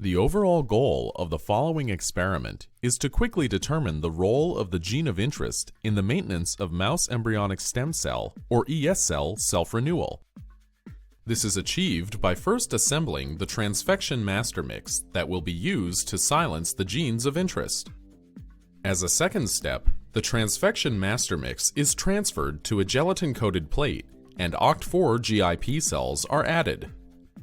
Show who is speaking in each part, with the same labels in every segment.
Speaker 1: The overall goal of the following experiment is to quickly determine the role of the gene of interest in the maintenance of mouse embryonic stem cell, or ES cell, self-renewal. This is achieved by first assembling the transfection master mix that will be used to silence the genes of interest. As a second step, the transfection master mix is transferred to a gelatin-coated plate and OCT4 GIP cells are added.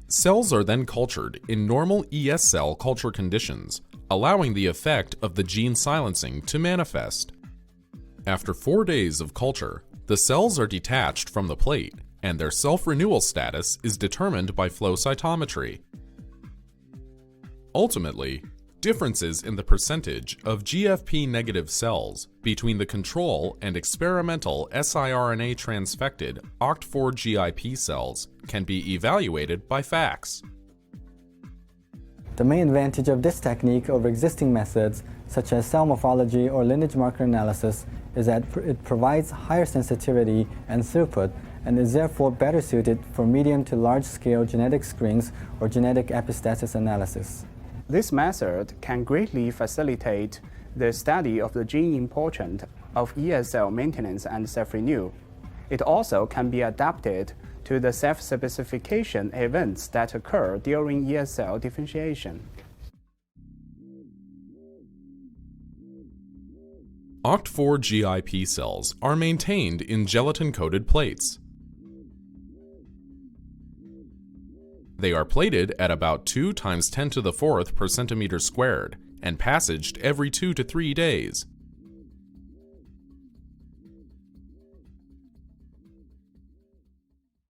Speaker 1: Cells are then cultured in normal ES cell culture conditions, allowing the effect of the gene silencing to manifest. After 4 days of culture, the cells are detached from the plate, and their self-renewal status is determined by flow cytometry. Ultimately, differences in the percentage of GFP-negative cells between the control and experimental siRNA transfected OCT4 GIP cells can be evaluated by FACS.
Speaker 2: The main advantage of this technique over existing methods, such as cell morphology or lineage marker analysis, is that it provides higher sensitivity and throughput and is therefore better suited for medium to large-scale genetic screens or genetic epistatus analysis.
Speaker 3: This method can greatly facilitate the study of the gene important of ES cell maintenance and self-renewal. It also can be adapted to the self-specification events that occur during ES cell differentiation.
Speaker 1: OCT4 GIP cells are maintained in gelatin-coated plates. They are plated at about 2 × 10⁴ per centimeter squared and passaged every 2 to 3 days.